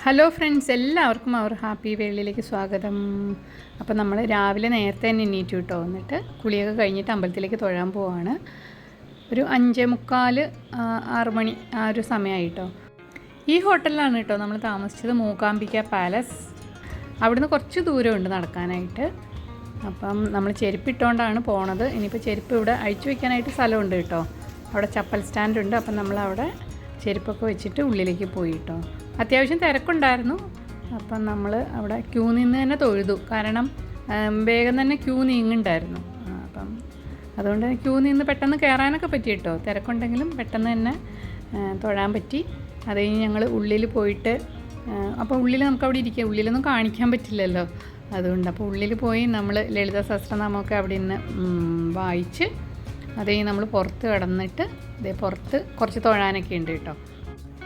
Hello friends, എല്ലാവർക്കും അവർ happy വേളിയിലേക്ക് സ്വാഗതം. അപ്പോൾ നമ്മൾ രാവിലെ നേരത്തെ തന്നെ എണീറ്റു കേട്ടോ. എന്നിട്ട് കുളിയൊക്കെ കഴിഞ്ഞിട്ട് അമ്പലത്തിലേക്ക് തൊഴാൻ പോവാണ്. ഒരു 5:45 6 മണി ആ ഒരു സമയമായിട്ടോ. ഈ ഹോട്ടലിലാണ് കേട്ടോ നമ്മൾ താമസിച്ചത്, മൂകാംബിക പാലസ്. അവിടുന്ന് കുറച്ച് ദൂരമുണ്ട് നടക്കാനായിട്ട്. അപ്പം നമ്മൾ ചെരുപ്പിട്ടുകൊണ്ടാണ് പോണത്. ഇനിയിപ്പോൾ ചെരുപ്പ് ഇവിടെ അഴിച്ചു വയ്ക്കാനായിട്ട് സ്ഥലമുണ്ട് കേട്ടോ. അവിടെ ചപ്പൽ സ്റ്റാൻഡുണ്ട്. അപ്പം നമ്മളവിടെ ചെരുപ്പൊക്കെ വെച്ചിട്ട് ഉള്ളിലേക്ക് പോയി കേട്ടോ. അത്യാവശ്യം തിരക്കുണ്ടായിരുന്നു. അപ്പം നമ്മൾ അവിടെ ക്യൂ നിന്ന് തന്നെ തൊഴുതു. കാരണം വേഗം തന്നെ ക്യൂ നീങ്ങുണ്ടായിരുന്നു. അപ്പം അതുകൊണ്ട് ക്യൂ നിന്ന് പെട്ടെന്ന് കയറാനൊക്കെ പറ്റി കേട്ടോ. തിരക്കുണ്ടെങ്കിലും പെട്ടെന്ന് തന്നെ തൊഴാൻ പറ്റി. അത് കഴിഞ്ഞ് ഞങ്ങൾ ഉള്ളിൽ പോയിട്ട്, അപ്പോൾ ഉള്ളിൽ നമുക്ക് അവിടെ ഇരിക്കുക, ഉള്ളിലൊന്നും കാണിക്കാൻ പറ്റില്ലല്ലോ. അതുകൊണ്ട് അപ്പോൾ ഉള്ളിൽ പോയി നമ്മൾ ലളിത സഹസ്രനാമമൊക്കെ അവിടെ നിന്ന് വായിച്ച് അത് കഴിഞ്ഞ് നമ്മൾ പുറത്ത് കിടന്നിട്ട് പുറത്ത് കുറച്ച് തൊഴാനൊക്കെ ഉണ്ട് കേട്ടോ.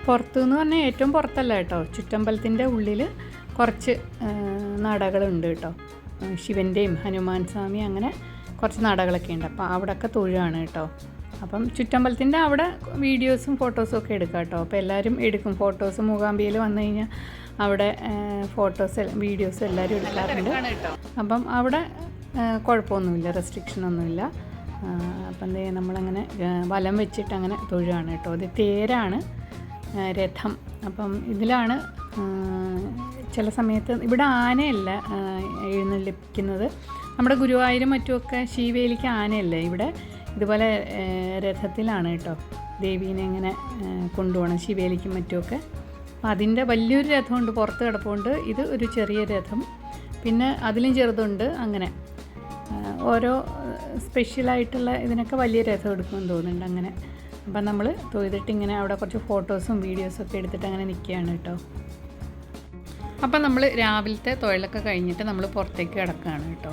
പുറത്തുനിന്ന് പറഞ്ഞാൽ ഏറ്റവും പുറത്തല്ല കേട്ടോ, ചുറ്റമ്പലത്തിൻ്റെ ഉള്ളിൽ കുറച്ച് നടകളുണ്ട് കേട്ടോ. ശിവൻ്റെയും ഹനുമാൻ സ്വാമി അങ്ങനെ കുറച്ച് നടകളൊക്കെ ഉണ്ട്. അപ്പോൾ അവിടെയൊക്കെ തൊഴുകയാണ് കേട്ടോ. അപ്പം ചുറ്റമ്പലത്തിൻ്റെ അവിടെ വീഡിയോസും ഫോട്ടോസും ഒക്കെ എടുക്കാം കേട്ടോ. അപ്പോൾ എല്ലാവരും എടുക്കും ഫോട്ടോസ്. മൂകാംബികയിൽ വന്നു കഴിഞ്ഞാൽ അവിടെ ഫോട്ടോസ് വീഡിയോസ് എല്ലാവരും എടുക്കാറുണ്ട്. അപ്പം അവിടെ കുഴപ്പമൊന്നുമില്ല, റെസ്ട്രിക്ഷനൊന്നുമില്ല. അപ്പം നമ്മളങ്ങനെ വലം വെച്ചിട്ട് അങ്ങനെ തൊഴുകയാണ് കേട്ടോ. അത് തേരാണ്, രഥം. അപ്പം ഇതിലാണ് ചില സമയത്ത് ഇവിടെ ആനയല്ല എഴുന്നള്ളിപ്പിക്കുന്നത്. നമ്മുടെ ഗുരുവായൂരും മറ്റുമൊക്കെ ശീവേലിക്ക് ആനയല്ല, ഇവിടെ ഇതുപോലെ രഥത്തിലാണ് കേട്ടോ ദേവീനെ ഇങ്ങനെ കൊണ്ടുപോകണം ശിവേലിക്കും മറ്റുമൊക്കെ. അപ്പം അതിൻ്റെ വലിയൊരു രഥമുണ്ട്, പുറത്ത് കിടപ്പുണ്ട്. ഇത് ഒരു ചെറിയ രഥം, പിന്നെ അതിലും ചെറുതുണ്ട്. അങ്ങനെ ഓരോ സ്പെഷ്യലായിട്ടുള്ള ഇതിനൊക്കെ വലിയ രഥം എടുക്കുമെന്ന് തോന്നുന്നുണ്ട് അങ്ങനെ. അപ്പം നമ്മൾ തൊഴുതിട്ട് ഇങ്ങനെ അവിടെ കുറച്ച് ഫോട്ടോസും വീഡിയോസും ഒക്കെ എടുത്തിട്ട് അങ്ങനെ നിൽക്കുകയാണ് കേട്ടോ. അപ്പം നമ്മൾ രാവിലത്തെ തൊഴിലൊക്കെ കഴിഞ്ഞിട്ട് നമ്മൾ പുറത്തേക്ക് കിടക്കുകയാണ് കേട്ടോ.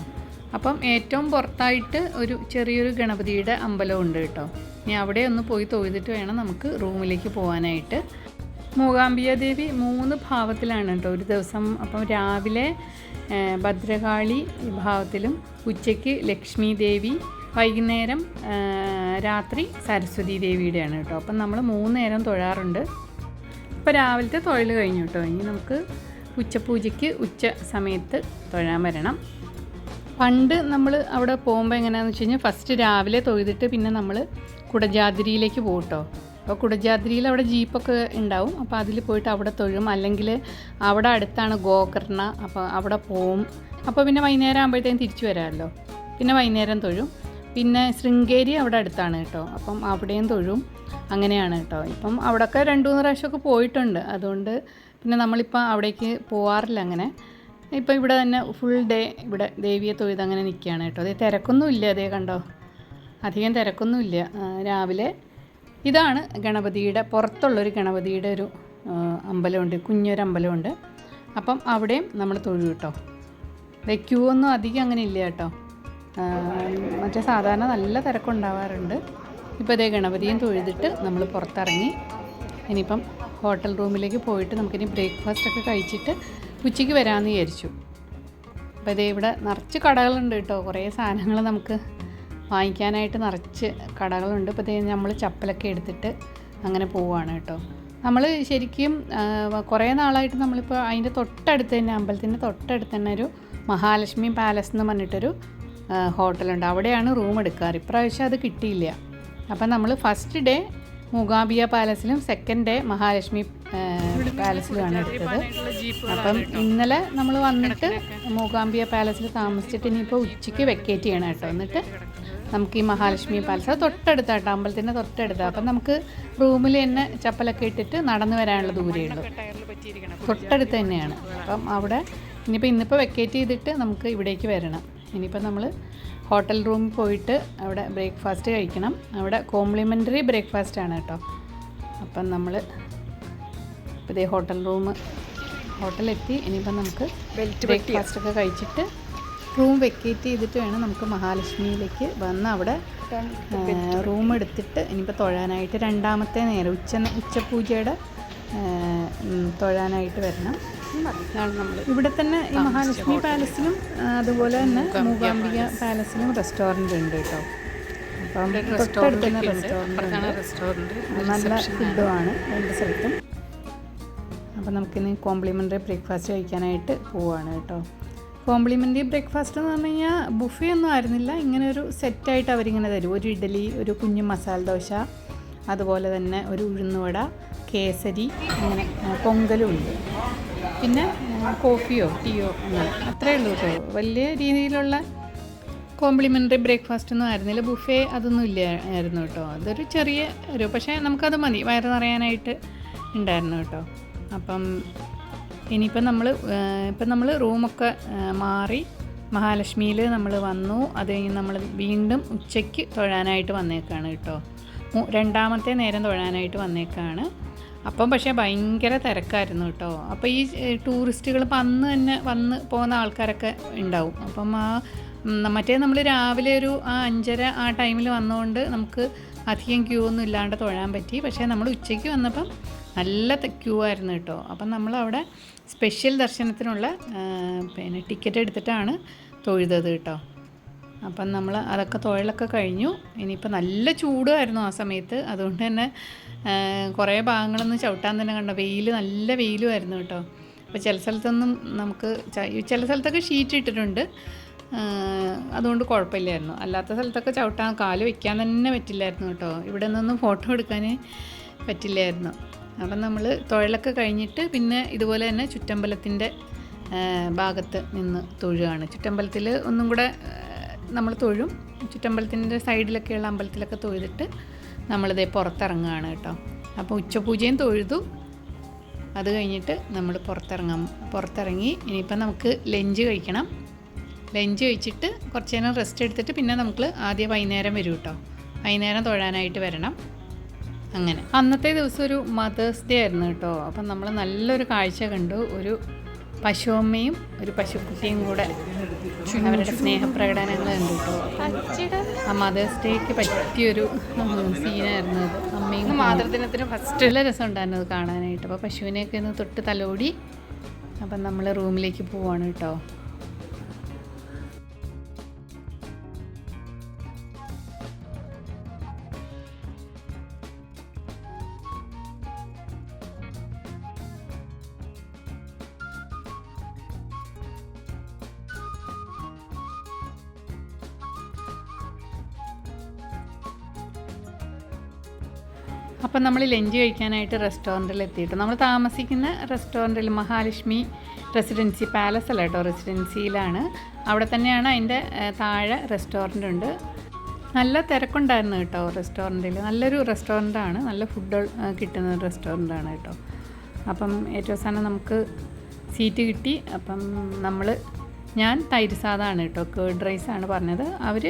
അപ്പം ഏറ്റവും പുറത്തായിട്ട് ഒരു ചെറിയൊരു ഗണപതിയുടെ അമ്പലമുണ്ട് കേട്ടോ. ഇനി അവിടെ ഒന്ന് പോയി തൊഴുതിട്ട് വേണം നമുക്ക് റൂമിലേക്ക് പോകാനായിട്ട്. മൂകാംബിക ദേവി 3 ഭാവത്തിലാണ് കേട്ടോ ഒരു ദിവസം. അപ്പം രാവിലെ ഭദ്രകാളി ഭാവത്തിലും, ഉച്ചയ്ക്ക് ലക്ഷ്മി ദേവി, വൈകുന്നേരം രാത്രി സരസ്വതി ദേവിയുടെയാണ് കേട്ടോ. അപ്പം നമ്മൾ 3 നേരം തൊഴാറുണ്ട്. ഇപ്പോൾ രാവിലത്തെ തൊഴിൽ കഴിഞ്ഞു കേട്ടോ. ഇനി നമുക്ക് ഉച്ചപൂജയ്ക്ക് ഉച്ച സമയത്ത് തൊഴാൻ വരണം. പണ്ട് നമ്മൾ അവിടെ പോകുമ്പോൾ എങ്ങനെയാണെന്ന് വെച്ച് കഴിഞ്ഞാൽ ഫസ്റ്റ് രാവിലെ തൊഴുതിട്ട് പിന്നെ നമ്മൾ കുടജാദ്രിയിലേക്ക് പോകും കേട്ടോ. അപ്പോൾ കുടജാദ്രിയിൽ അവിടെ ജീപ്പൊക്കെ ഉണ്ടാവും. അപ്പോൾ അതിൽ പോയിട്ട് അവിടെ തൊഴും. അല്ലെങ്കിൽ അവിടെ അടുത്താണ് ഗോകർണ, അപ്പോൾ അവിടെ പോവും. അപ്പോൾ പിന്നെ വൈകുന്നേരം ആകുമ്പോഴത്തേക്കും തിരിച്ചു വരാമല്ലോ. പിന്നെ വൈകുന്നേരം തൊഴും. പിന്നെ ശൃംഗേരി അവിടെ അടുത്താണ് കേട്ടോ. അപ്പം അവിടെയും തൊഴും. അങ്ങനെയാണ് കേട്ടോ. ഇപ്പം അവിടെയൊക്കെ 2-3 പ്രാവശ്യമൊക്കെ പോയിട്ടുണ്ട്. അതുകൊണ്ട് പിന്നെ നമ്മളിപ്പോൾ അവിടേക്ക് പോവാറില്ല അങ്ങനെ. ഇപ്പം ഇവിടെ തന്നെ ഫുൾ ഡേ ഇവിടെ ദേവിയെ തൊഴുത് അങ്ങനെ നിൽക്കുകയാണ് കേട്ടോ. അതേ തിരക്കൊന്നുമില്ല, അതേ കണ്ടോ, അധികം തിരക്കൊന്നുമില്ല രാവിലെ. ഇതാണ് ഗണപതിയുടെ പുറത്തുള്ളൊരു ഗണപതിയുടെ ഒരു അമ്പലമുണ്ട്, കുഞ്ഞൊരു അമ്പലമുണ്ട്. അപ്പം അവിടെയും നമ്മൾ തൊഴും കേട്ടോ. ക്യൂ ഒന്നും അധികം അങ്ങനെ ഇല്ല കേട്ടോ. മറ്റേ സാധാരണ നല്ല തിരക്കുണ്ടാവാറുണ്ട്. ഇപ്പോൾ ഇതേ ഗണപതിയും തൊഴുതിട്ട് നമ്മൾ പുറത്തിറങ്ങി. ഇനിയിപ്പം ഹോട്ടൽ റൂമിലേക്ക് പോയിട്ട് നമുക്കിനി ബ്രേക്ക്ഫാസ്റ്റൊക്കെ കഴിച്ചിട്ട് ഉച്ചയ്ക്ക് വരാമെന്ന് വിചാരിച്ചു. അപ്പോൾ ഇതേ ഇവിടെ നിറച്ച് കടകളുണ്ട് കേട്ടോ. കുറേ സാധനങ്ങൾ നമുക്ക് വാങ്ങിക്കാനായിട്ട് നിറച്ച് കടകളുണ്ട്. ഇപ്പോൾ ഇതേ നമ്മൾ ചപ്പലൊക്കെ എടുത്തിട്ട് അങ്ങനെ പോവുകയാണ് കേട്ടോ. നമ്മൾ ശരിക്കും കുറേ നാളായിട്ട് നമ്മളിപ്പോൾ അതിൻ്റെ തൊട്ടടുത്ത് തന്നെ, അമ്പലത്തിൻ്റെ തൊട്ടടുത്ത് തന്നെ ഒരു മഹാലക്ഷ്മി പാലസ് എന്ന് പറഞ്ഞിട്ടൊരു ഹോട്ടലുണ്ട്. അവിടെയാണ് റൂം എടുക്കാറ്. ഇപ്രാവശ്യം അത് കിട്ടിയില്ല. അപ്പം നമ്മൾ ഫസ്റ്റ് ഡേ മൂകാംബിക പാലസിലും സെക്കൻഡ് ഡേ മഹാലക്ഷ്മി പാലസിലുമാണ് എടുത്തത്. അപ്പം ഇന്നലെ നമ്മൾ വന്നിട്ട് മൂകാംബിക പാലസിൽ താമസിച്ചിട്ട് ഇനിയിപ്പോൾ ഉച്ചയ്ക്ക് വെക്കേറ്റ് ചെയ്യണം കേട്ടോ. എന്നിട്ട് നമുക്ക് ഈ മഹാലക്ഷ്മി പാലസ് അത് തൊട്ടടുത്താട്ടോ, അമ്പലത്തിൻ്റെ തൊട്ടടുത്താണ്. അപ്പം നമുക്ക് റൂമിൽ തന്നെ ചപ്പലൊക്കെ ഇട്ടിട്ട് നടന്നു വരാനുള്ള ദൂരമേ ഉള്ളൂ, തൊട്ടടുത്ത് തന്നെയാണ്. അപ്പം അവിടെ ഇന്നിപ്പോൾ വെക്കേറ്റ് ചെയ്തിട്ട് നമുക്ക് ഇവിടേക്ക് വരണം. ഇനിയിപ്പോൾ നമ്മൾ ഹോട്ടൽ റൂമിൽ പോയിട്ട് അവിടെ ബ്രേക്ക്ഫാസ്റ്റ് കഴിക്കണം. അവിടെ കോംപ്ലിമെൻ്ററി ബ്രേക്ക്ഫാസ്റ്റാണ് കേട്ടോ. അപ്പം നമ്മൾ ഇപ്പോൾ ഇതേ ഹോട്ടലെത്തി. ഇനിയിപ്പം നമുക്ക് ബ്രേക്ക്ഫാസ്റ്റൊക്കെ കഴിച്ചിട്ട് റൂം വെക്കേറ്റ് ചെയ്തിട്ട് വേണം നമുക്ക് മഹാലക്ഷ്മിയിലേക്ക് വന്ന് അവിടെ റൂം എടുത്തിട്ട് ഇനിയിപ്പോൾ തൊഴാനായിട്ട് രണ്ടാമത്തെ നേരം ഉച്ചപൂജയുടെ തൊഴാനായിട്ട് വരണം. ഇവിടെ തന്നെ ഈ മഹാലക്ഷ്മി പാലസിലും അതുപോലെ തന്നെ മൂകാംബിക പാലസിലും റെസ്റ്റോറൻറ്റ് ഉണ്ട് കേട്ടോ. അപ്പം തൊട്ടടുത്ത് തന്നെ റെസ്റ്റോറൻറ്റ്, നല്ല ഫുഡുമാണ് 2 സ്ഥലത്തും. അപ്പോൾ നമുക്കിന്ന് കോംപ്ലിമെൻ്ററി ബ്രേക്ക്ഫാസ്റ്റ് കഴിക്കാനായിട്ട് പോവുകയാണ് കേട്ടോ. കോംപ്ലിമെൻ്ററി ബ്രേക്ക്ഫാസ്റ്റ് എന്ന് പറഞ്ഞു കഴിഞ്ഞാൽ ബുഫേ ഒന്നും ആയിരുന്നില്ല. ഇങ്ങനെ ഒരു സെറ്റായിട്ട് അവരിങ്ങനെ തരും. ഒരു ഇഡ്ഡലി, ഒരു കുഞ്ഞു മസാല ദോശ, അതുപോലെ തന്നെ ഒരു ഉഴുന്നുവട, കേസരി, അങ്ങനെ പൊങ്കലും ഉണ്ട്. പിന്നെ കോഫിയോ ടീയോ അങ്ങനെ അത്രയേ ഉള്ളൂ കേട്ടോ. വലിയ രീതിയിലുള്ള കോംപ്ലിമെൻ്ററി ബ്രേക്ക്ഫാസ്റ്റ് ഒന്നും ആയിരുന്നില്ല. ബുഫേ അതൊന്നും ഇല്ലായിരുന്നു കേട്ടോ. അതൊരു ചെറിയ പക്ഷേ നമുക്കത് മതി, വയറ് നിറയാനായിട്ട് ഉണ്ടായിരുന്നു കേട്ടോ. അപ്പം ഇനിയിപ്പം നമ്മൾ റൂമൊക്കെ മാറി മഹാലക്ഷ്മിയിൽ നമ്മൾ വന്നു. അത് കഴിഞ്ഞ് നമ്മൾ വീണ്ടും ഉച്ചയ്ക്ക് തൊഴാനായിട്ട് വന്നേക്കാണ് കേട്ടോ. രണ്ടാമത്തെ നേരം തൊഴാനായിട്ട് വന്നേക്കാണ്. അപ്പം പക്ഷേ ഭയങ്കര തിരക്കായിരുന്നു കേട്ടോ. അപ്പോൾ ഈ ടൂറിസ്റ്റുകൾ ഇപ്പം അന്ന് തന്നെ വന്ന് പോകുന്ന ആൾക്കാരൊക്കെ ഉണ്ടാവും. അപ്പം മറ്റേ നമ്മൾ രാവിലെ ഒരു 5:30 ആ ടൈമിൽ വന്നതുകൊണ്ട് നമുക്ക് അധികം ക്യൂ ഒന്നും ഇല്ലാണ്ട് തൊഴാൻ പറ്റി. പക്ഷേ നമ്മൾ ഉച്ചയ്ക്ക് വന്നപ്പം നല്ല ക്യൂ ആയിരുന്നു കേട്ടോ. അപ്പം നമ്മളവിടെ സ്പെഷ്യൽ ദർശനത്തിനുള്ള ടിക്കറ്റ് എടുത്തിട്ടാണ് തൊഴുതത് കേട്ടോ. അപ്പം നമ്മൾ അതൊക്കെ തൊഴിലൊക്കെ കഴിഞ്ഞു. ഇനിയിപ്പോൾ നല്ല ചൂടായിരുന്നു ആ സമയത്ത്. അതുകൊണ്ട് തന്നെ കുറേ ഭാഗങ്ങളൊന്നും ചവിട്ടാൻ തന്നെ കണ്ടോ. നല്ല വെയിലുമായിരുന്നു കേട്ടോ. അപ്പോൾ ചില സ്ഥലത്തൊന്നും ചില സ്ഥലത്തൊക്കെ ഷീറ്റ് ഇട്ടിട്ടുണ്ട്, അതുകൊണ്ട് കുഴപ്പമില്ലായിരുന്നു. അല്ലാത്ത സ്ഥലത്തൊക്കെ ചവിട്ടാൻ കാല് വയ്ക്കാൻ തന്നെ പറ്റില്ലായിരുന്നു കേട്ടോ. ഇവിടെ നിന്നൊന്നും ഫോട്ടോ എടുക്കാൻ പറ്റില്ലായിരുന്നു. അപ്പം നമ്മൾ തൊഴിലൊക്കെ കഴിഞ്ഞിട്ട് പിന്നെ ഇതുപോലെ തന്നെ ചുറ്റമ്പലത്തിൻ്റെ ഭാഗത്ത് നിന്ന് തൊഴുകയാണ്. ചുറ്റമ്പലത്തിൽ ഒന്നും കൂടെ നമ്മൾ തൊഴും. ചുറ്റമ്പലത്തിൻ്റെ സൈഡിലൊക്കെയുള്ള അമ്പലത്തിലൊക്കെ തൊഴുതിട്ട് നമ്മളിതേ പുറത്തിറങ്ങുകയാണ് കേട്ടോ. അപ്പോൾ ഉച്ചപൂജയും തൊഴുതു. അത് കഴിഞ്ഞിട്ട് നമ്മൾ പുറത്തിറങ്ങി. ഇനിയിപ്പം നമുക്ക് ലഞ്ച് കഴിക്കണം. ലഞ്ച് കഴിച്ചിട്ട് കുറച്ച് നേരം റെസ്റ്റ് എടുത്തിട്ട് പിന്നെ നമുക്ക് ആദ്യം വൈകുന്നേരം വരും കേട്ടോ. വൈകുന്നേരം തൊഴാനായിട്ട് വരണം. അങ്ങനെ അന്നത്തെ ദിവസം ഒരു മദേഴ്സ് ഡേ ആയിരുന്നു കേട്ടോ. അപ്പം നമ്മൾ നല്ലൊരു കാഴ്ച കണ്ടു. ഒരു പശുവമ്മയും ഒരു പശുക്കുട്ടിയും കൂടെ അവരുടെ സ്നേഹപ്രകടനങ്ങൾ കണ്ടു കേട്ടോ. ആ മദേഴ്സ് ഡേക്ക് പറ്റിയൊരു സീനായിരുന്നു അത്. അമ്മയും മാതൃദിനത്തിന് ഫസ്റ്റ് നല്ല രസം ഉണ്ടായിരുന്നു അത് കാണാനായിട്ട്. അപ്പോൾ പശുവിനെയൊക്കെ ഒന്ന് തൊട്ട് തലോടി. അപ്പം നമ്മൾ റൂമിലേക്ക് പോവാണ് കേട്ടോ. അപ്പം നമ്മൾ ലഞ്ച് കഴിക്കാനായിട്ട് റെസ്റ്റോറൻറ്റിൽ എത്തിയിട്ട് നമ്മൾ താമസിക്കുന്ന റെസ്റ്റോറൻറ്റിൽ മഹാലക്ഷ്മി റെസിഡൻസി പാലസ് അല്ല കേട്ടോ, റെസിഡൻസിയിലാണ്. അവിടെ തന്നെയാണ് അതിൻ്റെ താഴെ റെസ്റ്റോറൻ്റ് ഉണ്ട്. നല്ല തിരക്കുണ്ടായിരുന്നു കേട്ടോ റെസ്റ്റോറൻറ്റിൽ. നല്ലൊരു റെസ്റ്റോറൻ്റാണ്, നല്ല ഫുഡ് കിട്ടുന്ന റെസ്റ്റോറൻ്റാണ് കേട്ടോ. അപ്പം ഏറ്റവും അവസാനം നമുക്ക് സീറ്റ് കിട്ടി. അപ്പം ഞാൻ തൈര് സാദമാണ് കേട്ടോ, കേർഡ് റൈസാണ് പറഞ്ഞത്. അവർ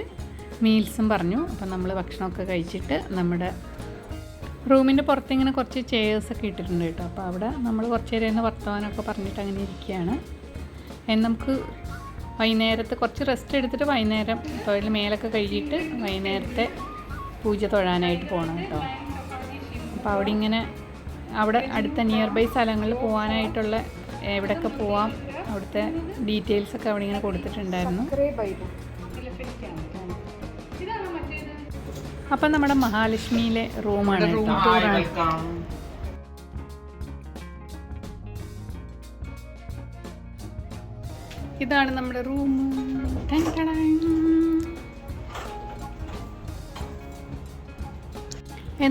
മീൽസും പറഞ്ഞു. അപ്പം നമ്മൾ ഭക്ഷണമൊക്കെ കഴിച്ചിട്ട് നമ്മുടെ റൂമിൻ്റെ പുറത്തിങ്ങനെ കുറച്ച് ചെയേഴ്സൊക്കെ ഇട്ടിട്ടുണ്ട് കേട്ടോ. അപ്പോൾ അവിടെ നമ്മൾ കുറച്ച് നേരം ഒന്ന് വർത്തമാനമൊക്കെ പറഞ്ഞിട്ട് അങ്ങനെ ഇരിക്കുകയാണ്. നമുക്ക് വൈകുന്നേരത്തെ കുറച്ച് റെസ്റ്റ് എടുത്തിട്ട് വൈകുന്നേരം തൊഴിൽ മേലൊക്കെ കഴുകിയിട്ട് വൈകുന്നേരത്തെ പൂജ തൊഴാനായിട്ട് പോകണം കേട്ടോ. അപ്പോൾ അവിടെ അടുത്ത നിയർ ബൈ സ്ഥലങ്ങളിൽ പോകാനായിട്ടുള്ള എവിടെയൊക്കെ പോവാം അവിടുത്തെ ഡീറ്റെയിൽസൊക്കെ അവിടെ ഇങ്ങനെ കൊടുത്തിട്ടുണ്ടായിരുന്നു. അപ്പം നമ്മുടെ മഹാലക്ഷ്മിയിലെ റൂമാണ് കേട്ടോ. ഇതാണ് നമ്മുടെ റൂം.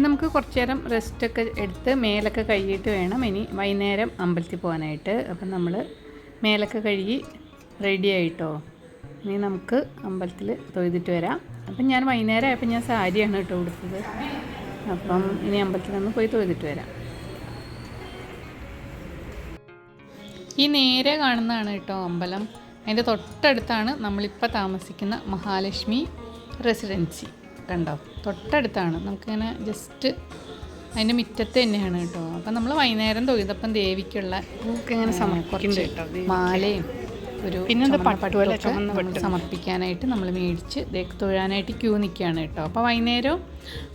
നമുക്ക് കുറച്ച് നേരം റെസ്റ്റൊക്കെ എടുത്ത് മേലൊക്കെ കഴുകിയിട്ട് വേണം ഇനി വൈകുന്നേരം അമ്പലത്തിൽ പോകാനായിട്ട്. അപ്പം നമ്മൾ മേലൊക്കെ കഴുകി റെഡി ആയിട്ടോ. ഇനി നമുക്ക് അമ്പലത്തിൽ തൊഴുതിട്ട് വരാം. അപ്പം ഞാൻ വൈകുന്നേരം ആയപ്പോൾ ഞാൻ സാരിയാണ് കേട്ടോ ഉടുത്തത്. അപ്പം ഇനി അമ്പലത്തിൽ നിന്ന് പോയി തൊഴുതിട്ട് വരാം. ഈ നേരെ കാണുന്നതാണ് കേട്ടോ അമ്പലം. അതിൻ്റെ തൊട്ടടുത്താണ് നമ്മളിപ്പോൾ താമസിക്കുന്ന മഹാലക്ഷ്മി റെസിഡൻസി. കണ്ടോ, തൊട്ടടുത്താണ്. നമുക്കിങ്ങനെ ജസ്റ്റ് അതിൻ്റെ മുറ്റത്ത് തന്നെയാണ് കേട്ടോ. അപ്പം നമ്മൾ വൈകുന്നേരം തൊഴുതപ്പം ദേവിക്കുള്ള ഇങ്ങനെ കുറച്ച് മാലയും ഒരു സമർപ്പിക്കാനായിട്ട് നമ്മൾ മേടിച്ച് തൊഴാനായിട്ട് ക്യൂ നിൽക്കുകയാണ് കേട്ടോ. അപ്പോൾ വൈകുന്നേരം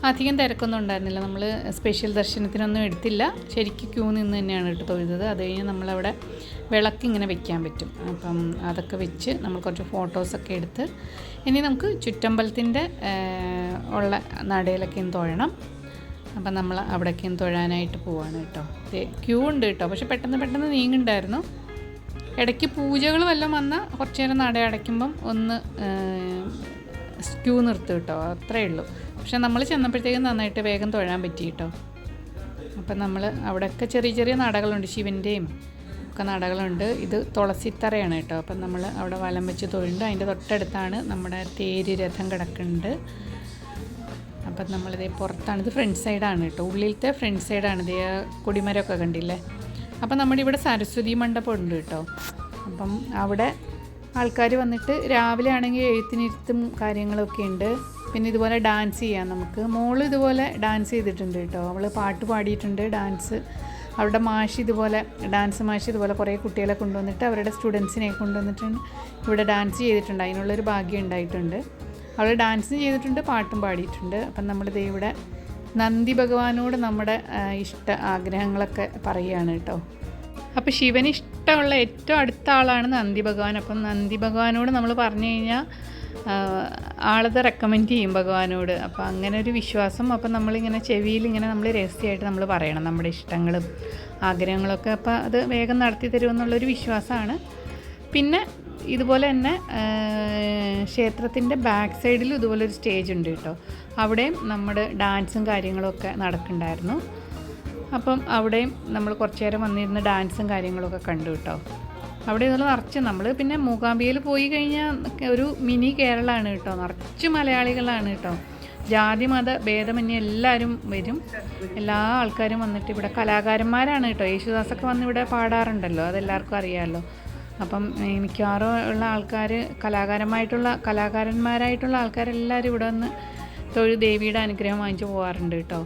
അധികം തിരക്കൊന്നും ഉണ്ടായിരുന്നില്ല. നമ്മൾ സ്പെഷ്യൽ ദർശനത്തിനൊന്നും എടുത്തില്ല, ശരിക്കും ക്യൂ നിന്ന് തന്നെയാണ് കേട്ടോ തൊഴുതത്. അത് കഴിഞ്ഞ് നമ്മളവിടെ വിളക്ക് ഇങ്ങനെ വെക്കാൻ പറ്റും. അപ്പം അതൊക്കെ വെച്ച് നമ്മൾ കുറച്ച് ഫോട്ടോസൊക്കെ എടുത്ത് ഇനി നമുക്ക് ചുറ്റമ്പലത്തിൻ്റെ ഉള്ള നടയിലൊക്കെ തൊഴണം. അപ്പം നമ്മൾ അവിടേക്കും തൊഴാനായിട്ട് പോവാണ് കേട്ടോ. ക്യൂ ഉണ്ട് കേട്ടോ, പക്ഷെ പെട്ടെന്ന് നീങ്ങുണ്ടായിരുന്നു. ഇടയ്ക്ക് പൂജകൾ വല്ലതും വന്നാൽ കുറച്ച് നേരം നട അടയ്ക്കുമ്പം ഒന്ന് ക്യൂ നിർത്തും കേട്ടോ, അത്രയേ ഉള്ളൂ. പക്ഷെ നമ്മൾ ചെന്നപ്പോഴത്തേക്കും നന്നായിട്ട് വേഗം തൊഴാൻ പറ്റി കേട്ടോ. അപ്പം നമ്മൾ അവിടെയൊക്കെ ചെറിയ നടകളുണ്ട്, ശിവൻ്റെയും ഒക്കെ നടകളുണ്ട്. ഇത് തുളസിത്തറയാണ് കേട്ടോ. അപ്പം നമ്മൾ അവിടെ വലം വെച്ച് തൊഴുണ്ട്. അതിൻ്റെ തൊട്ടടുത്താണ് നമ്മുടെ തേര് രഥം കിടക്കുന്നുണ്ട്. അപ്പം നമ്മളിതേ പുറത്താണ്, ഇത് ഫ്രണ്ട് സൈഡാണ് കേട്ടോ, ഉള്ളിലത്തെ ഫ്രണ്ട് സൈഡാണ്. ഇതേ കൊടിമരമൊക്കെ കണ്ടില്ലേ. അപ്പം നമ്മുടെ ഇവിടെ സരസ്വതി മണ്ഡപം ഉണ്ട് കേട്ടോ. അപ്പം അവിടെ ആൾക്കാർ വന്നിട്ട് രാവിലെ ആണെങ്കിൽ എഴുത്തിനിരുത്തും കാര്യങ്ങളൊക്കെ ഉണ്ട്. പിന്നെ ഇതുപോലെ ഡാൻസ് ചെയ്യാം നമുക്ക്. മോള് ഇതുപോലെ ഡാൻസ് ചെയ്തിട്ടുണ്ട് കേട്ടോ, അവൾ പാട്ട് പാടിയിട്ടുണ്ട്. ഡാൻസ് അവരുടെ മാഷ് ഇതുപോലെ ഡാൻസ് മാഷ് ഇതുപോലെ കുറേ കുട്ടികളെ കൊണ്ടുവന്നിട്ട് അവരുടെ സ്റ്റുഡൻസിനെ കൊണ്ടുവന്നിട്ടുണ്ട് ഇവിടെ ഡാൻസ് ചെയ്തിട്ടുണ്ട്. അതിനുള്ളൊരു ഭാഗ്യം ഉണ്ടായിട്ടുണ്ട്. അവൾ ഡാൻസും ചെയ്തിട്ടുണ്ട്, പാട്ടും പാടിയിട്ടുണ്ട്. അപ്പം നമ്മളിത് ഇവിടെ നന്ദി ഭഗവാനോട് നമ്മുടെ ആഗ്രഹങ്ങളൊക്കെ പറയുകയാണ് കേട്ടോ. അപ്പോൾ ശിവന് ഇഷ്ടമുള്ള ഏറ്റവും അടുത്ത ആളാണ് നന്ദി ഭഗവാൻ. അപ്പം നന്ദി ഭഗവാനോട് നമ്മൾ പറഞ്ഞു കഴിഞ്ഞാൽ ആളത് റെക്കമെൻഡ് ചെയ്യും ഭഗവാനോട്. അപ്പോൾ അങ്ങനെ ഒരു വിശ്വാസം. അപ്പം നമ്മളിങ്ങനെ ചെവിയിൽ ഇങ്ങനെ നമ്മൾ രഹസ്യമായിട്ട് നമ്മൾ പറയണം നമ്മുടെ ഇഷ്ടങ്ങളും ആഗ്രഹങ്ങളൊക്കെ. അപ്പോൾ അത് വേഗം നടത്തി തരുമെന്നുള്ളൊരു വിശ്വാസമാണ്. പിന്നെ ഇതുപോലെ തന്നെ ക്ഷേത്രത്തിൻ്റെ ബാക്ക് സൈഡിലും ഇതുപോലൊരു സ്റ്റേജ് ഉണ്ട് കേട്ടോ. അവിടെയും നമ്മുടെ ഡാൻസും കാര്യങ്ങളൊക്കെ നടക്കുന്നുണ്ടായിരുന്നു. അപ്പം അവിടെയും നമ്മൾ കുറച്ച് നേരം വന്നിരുന്ന് ഡാൻസും കാര്യങ്ങളൊക്കെ കണ്ടു കേട്ടോ. അവിടെ ഇതുപോലെ നിറച്ച് നമ്മൾ പിന്നെ മൂകാംബികയിൽ പോയി കഴിഞ്ഞാൽ ഒരു മിനി കേരളമാണ് കേട്ടോ, നിറച്ച് മലയാളികളാണ് കേട്ടോ. ജാതി മത ഭേദമന്യേ എല്ലാവരും വരും, എല്ലാ ആൾക്കാരും വന്നിട്ട് ഇവിടെ കലാകാരന്മാരാണ് കേട്ടോ. യേശുദാസൊക്കെ വന്ന് ഇവിടെ പാടാറുണ്ടല്ലോ, അതെല്ലാവർക്കും അറിയാമല്ലോ. അപ്പം മിക്കവാറും ഉള്ള ആൾക്കാർ കലാകാരന്മാരായിട്ടുള്ള ആൾക്കാരെല്ലാവരും ഇവിടെ വന്ന് ദേവിയുടെ അനുഗ്രഹം വാങ്ങിച്ച് പോകാറുണ്ട് കേട്ടോ.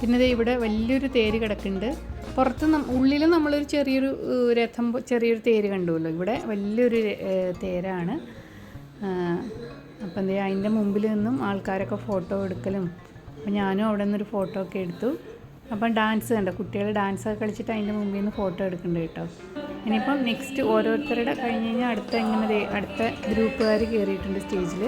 പിന്നെ ഇത് ഇവിടെ വലിയൊരു തേര് കിടക്കുന്നുണ്ട്. പുറത്ത് ഉള്ളിൽ നമ്മളൊരു ചെറിയൊരു തേര് കണ്ടുവല്ലോ. ഇവിടെ വലിയൊരു തേരാണ്. അപ്പം എന്തേ അതിൻ്റെ മുമ്പിൽ നിന്നും ആൾക്കാരൊക്കെ ഫോട്ടോ എടുക്കലും. അപ്പം ഞാനും അവിടെ നിന്നൊരു ഫോട്ടോ ഒക്കെ എടുത്തു. അപ്പം ഡാൻസ് കണ്ടോ, കുട്ടികൾ ഡാൻസൊക്കെ കളിച്ചിട്ട് അതിൻ്റെ മുമ്പിൽ നിന്ന് ഫോട്ടോ എടുക്കുന്നുണ്ട് കേട്ടോ. ഇനിയിപ്പം നെക്സ്റ്റ് ഓരോരുത്തരുടെ കഴിഞ്ഞ് കഴിഞ്ഞാൽ അടുത്ത ഗ്രൂപ്പുകാർ കയറിയിട്ടുണ്ട് സ്റ്റേജിൽ.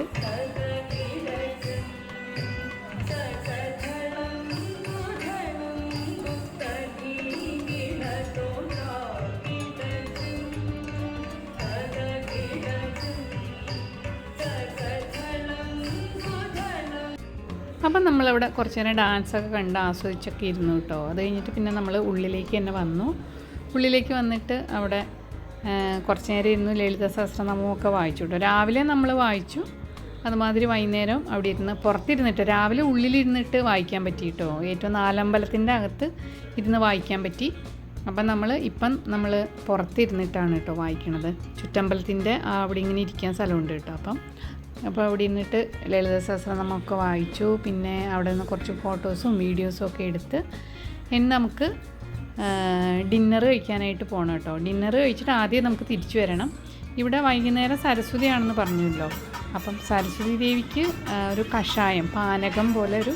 അപ്പം നമ്മളവിടെ കുറച്ച് നേരം ഡാൻസൊക്കെ കണ്ട് ആസ്വദിച്ചൊക്കെ ഇരുന്നു കേട്ടോ. അത് കഴിഞ്ഞിട്ട് പിന്നെ നമ്മൾ ഉള്ളിലേക്ക് തന്നെ വന്നു. ഉള്ളിലേക്ക് വന്നിട്ട് അവിടെ കുറച്ച് നേരം ഇരുന്നു ലളിത സഹസ്രനാമമൊക്കെ വായിച്ചു കേട്ടോ. രാവിലെ നമ്മൾ വായിച്ചു, അതുമാതിരി വൈകുന്നേരം അവിടെ ഇരുന്ന് പുറത്തിരുന്നിട്ട് രാവിലെ ഉള്ളിലിരുന്നിട്ട് വായിക്കാൻ പറ്റി കേട്ടോ. ഏറ്റവും നാലമ്പലത്തിൻ്റെ അകത്ത് ഇരുന്ന് വായിക്കാൻ പറ്റി. അപ്പം നമ്മൾ പുറത്തിരുന്നിട്ടാണ് കേട്ടോ വായിക്കണത്. ചുറ്റമ്പലത്തിൻ്റെ അവിടെ ഇങ്ങനെ ഇരിക്കാൻ സ്ഥലമുണ്ട് കേട്ടോ. അപ്പോൾ അവിടെ ഇരുന്നിട്ട് ലളിത സഹസ്രനാമമൊക്കെ വായിച്ചു. പിന്നെ അവിടെ നിന്ന് കുറച്ച് ഫോട്ടോസും വീഡിയോസും ഒക്കെ എടുത്ത് ഇനി നമുക്ക് ഡിന്നർ കഴിക്കാനായിട്ട് പോകണം കേട്ടോ. ഡിന്നർ കഴിച്ചിട്ട് ആദ്യം നമുക്ക് തിരിച്ചു വരണം. ഇവിടെ വൈകുന്നേരം സരസ്വതിയാണെന്ന് പറഞ്ഞല്ലോ. അപ്പം സരസ്വതി ദേവിക്ക് ഒരു കഷായം, പാനകം പോലെ ഒരു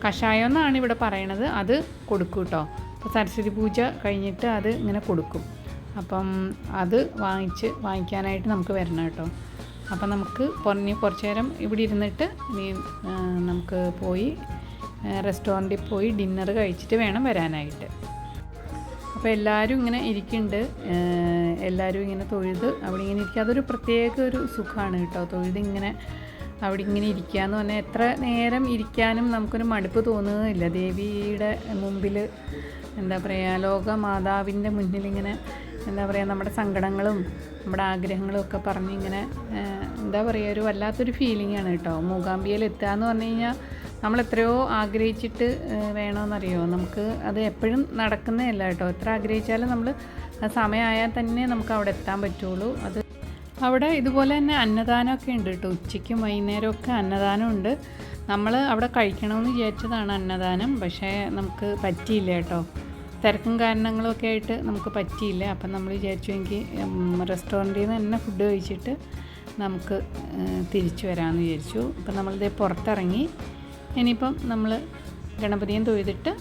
കഷായം എന്നാണ് ഇവിടെ പറയണത്, അത് കൊടുക്കും കേട്ടോ. അപ്പോൾ സരസ്വതി പൂജ കഴിഞ്ഞിട്ട് അത് ഇങ്ങനെ കൊടുക്കും. അപ്പം അത് വാങ്ങിക്കാനായിട്ട് നമുക്ക് വരണം കേട്ടോ. അപ്പം നമുക്ക് കുറച്ച് നേരം ഇവിടെ ഇരുന്നിട്ട് നമുക്ക് പോയി റെസ്റ്റോറൻറ്റിൽ പോയി ഡിന്നർ കഴിച്ചിട്ട് വേണം വരാനായിട്ട്. അപ്പോൾ എല്ലാവരും ഇങ്ങനെ ഇരിക്കുന്നുണ്ട്, എല്ലാവരും ഇങ്ങനെ തൊഴുത് അവിടെ ഇങ്ങനെ ഇരിക്കുക. അതൊരു പ്രത്യേക ഒരു സുഖമാണ് കേട്ടോ, തൊഴുത് ഇങ്ങനെ അവിടെ ഇങ്ങനെ ഇരിക്കുക എന്ന് പറഞ്ഞാൽ എത്ര നേരം ഇരിക്കാനും നമുക്കൊരു മടുപ്പ് തോന്നുകയില്ല. ദേവിയുടെ മുമ്പിൽ എന്താ പറയുക, ലോകമാതാവിൻ്റെ മുന്നിലിങ്ങനെ എന്താ പറയുക, നമ്മുടെ സങ്കടങ്ങളും നമ്മുടെ ആഗ്രഹങ്ങളും ഒക്കെ പറഞ്ഞ് ഇങ്ങനെ എന്താ പറയുക, ഒരു വല്ലാത്തൊരു ഫീലിംഗാണ് കേട്ടോ. മൂകാംബികയിൽ എത്തുക എന്ന് പറഞ്ഞു കഴിഞ്ഞാൽ നമ്മൾ എത്രയോ ആഗ്രഹിച്ചിട്ട് വേണമെന്നറിയോ, നമുക്ക് അത് എപ്പോഴും നടക്കുന്നതല്ല കേട്ടോ. എത്ര ആഗ്രഹിച്ചാലും നമ്മൾ സമയമായാൽ തന്നെ നമുക്ക് അവിടെ എത്താൻ പറ്റുള്ളൂ. അത് അവിടെ ഇതുപോലെ തന്നെ അന്നദാനമൊക്കെ ഉണ്ട് കേട്ടോ. ഉച്ചയ്ക്കും വൈകുന്നേരമൊക്കെ അന്നദാനമുണ്ട്. നമ്മൾ അവിടെ കഴിക്കണമെന്ന് വിചാരിച്ചതാണ് അന്നദാനം, പക്ഷേ നമുക്ക് പറ്റിയില്ല കേട്ടോ. തിരക്കും കാരണങ്ങളൊക്കെ ആയിട്ട് നമുക്ക് പറ്റിയില്ല. അപ്പം നമ്മൾ വിചാരിച്ചുവെങ്കിൽ റെസ്റ്റോറൻറ്റിൽ നിന്ന് തന്നെ ഫുഡ് കഴിച്ചിട്ട് നമുക്ക് തിരിച്ചു വരാമെന്ന് വിചാരിച്ചു. അപ്പം നമ്മളിതേ പുറത്തിറങ്ങി. ഇനിയിപ്പം നമ്മൾ ഗണപതിയും തൊഴുതിട്ട്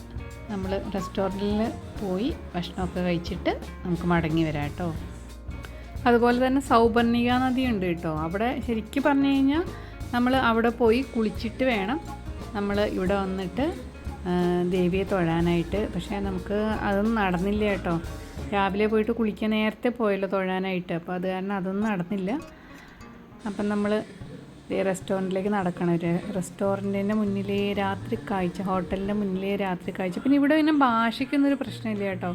നമ്മൾ റെസ്റ്റോറൻറ്റിൽ പോയി ഭക്ഷണമൊക്കെ കഴിച്ചിട്ട് നമുക്ക് മടങ്ങി വരാം കേട്ടോ. അതുപോലെ തന്നെ സൗപർണിക നദി ഉണ്ട് കേട്ടോ. അവിടെ ശരിക്കും പറഞ്ഞു കഴിഞ്ഞാൽ നമ്മൾ അവിടെ പോയി കുളിച്ചിട്ട് വേണം നമ്മൾ ഇവിടെ വന്നിട്ട് ദേവിയെ തൊഴാനായിട്ട്. പക്ഷേ നമുക്ക് അതൊന്നും നടന്നില്ല കേട്ടോ. രാവിലെ പോയിട്ട് കുളിക്കാൻ നേരത്തെ പോയല്ലോ തൊഴാനായിട്ട്, അപ്പോൾ അത് കാരണം അതൊന്നും നടന്നില്ല. അപ്പം നമ്മൾ റെസ്റ്റോറൻറ്റിലേക്ക് നടക്കണം. ഒരു റെസ്റ്റോറൻറ്റിൻ്റെ മുന്നിലേ രാത്രി കാഴ്ച, ഹോട്ടലിൻ്റെ മുന്നിലേ രാത്രി കാഴ്ച. പിന്നെ ഇവിടെ പിന്നെ ഭാഷയ്ക്കൊന്നൊരു പ്രശ്നമില്ല കേട്ടോ.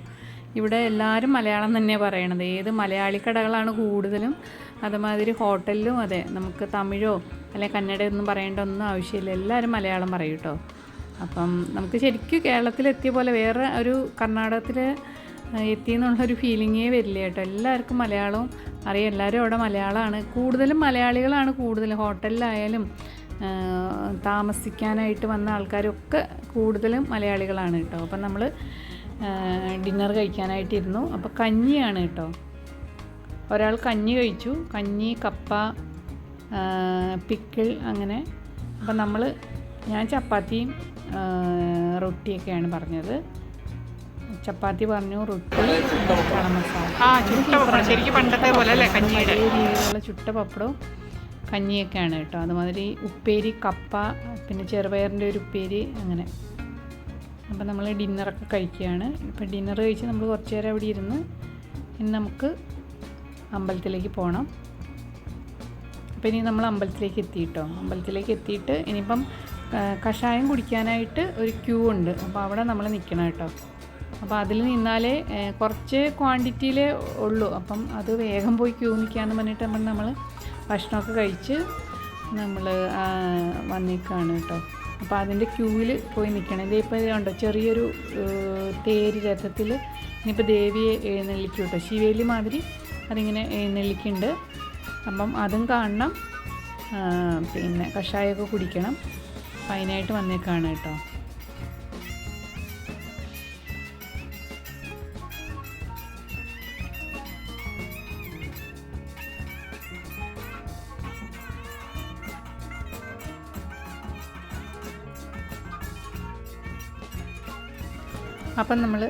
ഇവിടെ എല്ലാവരും മലയാളം തന്നെയാണ് പറയണത്. ഏത് മലയാളി കടകളാണ് കൂടുതലും, അതുമാതിരി ഹോട്ടലിലും അതെ. നമുക്ക് തമിഴോ അല്ലെങ്കിൽ കന്നഡ ഒന്നും പറയേണ്ട ഒന്നും ആവശ്യമില്ല, എല്ലാവരും മലയാളം പറയും കേട്ടോ. അപ്പം നമുക്ക് ശരിക്കും കേരളത്തിലെത്തിയ പോലെ വേറെ ഒരു കർണാടകത്തിൽ എത്തിയെന്നുള്ളൊരു ഫീലിങ്ങേ വരില്ല കേട്ടോ. എല്ലാവർക്കും മലയാളവും അറിയാം, എല്ലാവരും അവിടെ മലയാളമാണ് കൂടുതലും, മലയാളികളാണ് കൂടുതലും. ഹോട്ടലിലായാലും താമസിക്കാനായിട്ട് വന്ന ആൾക്കാരൊക്കെ കൂടുതലും മലയാളികളാണ് കേട്ടോ. അപ്പം നമ്മൾ ഡിന്നർ കഴിക്കാനായിട്ടിരുന്നു. അപ്പോൾ കഞ്ഞിയാണ് കേട്ടോ. ഒരാൾ കഞ്ഞി കഴിച്ചു, കഞ്ഞി, കപ്പ, പിക്കിൾ അങ്ങനെ. അപ്പം ഞാൻ ചപ്പാത്തിയും റൊട്ടിയൊക്കെയാണ് പറഞ്ഞത്. ചപ്പാത്തി പറഞ്ഞു, റൊട്ടി, കട മസാല, ശരിക്കും പണ്ടത്തെ പോലെ അല്ലേ കഞ്ഞിയുടെ രീതിയിലുള്ള ചുട്ട പപ്പടവും കഞ്ഞിയൊക്കെയാണ് കേട്ടോ. അതുമാതിരി ഉപ്പേരി, കപ്പ, പിന്നെ ചെറുപയറിൻ്റെ ഒരു ഉപ്പേരി അങ്ങനെ. അപ്പം നമ്മൾ ഡിന്നറൊക്കെ കഴിക്കുകയാണ്. ഇപ്പം ഡിന്നർ കഴിച്ച് നമ്മൾ കുറച്ച് നേരം അവിടെ ഇരുന്ന് ഇനി നമുക്ക് അമ്പലത്തിലേക്ക് പോകണം. അപ്പോൾ ഇനി നമ്മൾ അമ്പലത്തിലേക്ക് എത്തിയിട്ടോ. അമ്പലത്തിലേക്ക് എത്തിയിട്ട് ഇനിയിപ്പം കഷായം കുടിക്കാനായിട്ട് ഒരു ക്യൂ ഉണ്ട്. അപ്പോൾ അവിടെ നമ്മൾ നിൽക്കണം കേട്ടോ. അപ്പോൾ അതിൽ നിന്നാലേ കുറച്ച് ക്വാണ്ടിറ്റിയിലേ ഉള്ളൂ. അപ്പം അത് വേഗം പോയി ക്യൂ നിൽക്കാമെന്ന് പറഞ്ഞിട്ട് നമ്മൾ ഭക്ഷണമൊക്കെ കഴിച്ച് നമ്മൾ വന്നേക്കാണ് കേട്ടോ. അപ്പോൾ അതിൻ്റെ ക്യൂവിൽ പോയി നിൽക്കണം. ഇതിപ്പോൾ ഉണ്ടോ ചെറിയൊരു തേര് രഥത്തിൽ ഇനിയിപ്പോൾ ദേവിയെ എഴുന്നള്ളിക്കും കേട്ടോ. ശിവേലി മാതിരി അതിങ്ങനെ എഴുന്നള്ളിക്കുന്നുണ്ട്. അപ്പം അതും കാണണം, പിന്നെ കഷായമൊക്കെ കുടിക്കണം. അപ്പം അതിനായിട്ട് വന്നേക്കാണ് കേട്ടോ. അപ്പം നമ്മൾ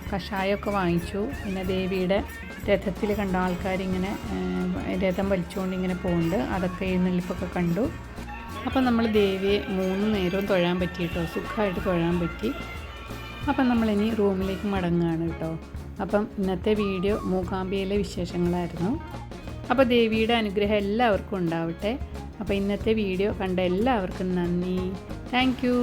കഷായമൊക്കെ വാങ്ങിച്ചു. പിന്നെ ദേവിയുടെ രഥത്തിൽ കണ്ട ആൾക്കാരിങ്ങനെ രഥം വലിച്ചുകൊണ്ട് ഇങ്ങനെ പോകുന്നുണ്ട്. അതൊക്കെ എഴുന്നള്ളിപ്പൊക്കെ കണ്ടു. അപ്പം നമ്മൾ ദേവിയെ 3 നേരവും തൊഴാൻ പറ്റി കേട്ടോ. സുഖമായിട്ട് തൊഴാൻ പറ്റി. അപ്പം നമ്മളിനി റൂമിലേക്ക് മടങ്ങുകയാണ് കേട്ടോ. അപ്പം ഇന്നത്തെ വീഡിയോ മൂകാംബികയിലെ വിശേഷങ്ങളായിരുന്നു. അപ്പോൾ ദേവിയുടെ അനുഗ്രഹം എല്ലാവർക്കും ഉണ്ടാവട്ടെ. അപ്പോൾ ഇന്നത്തെ വീഡിയോ കണ്ട എല്ലാവർക്കും നന്ദി. Thank you.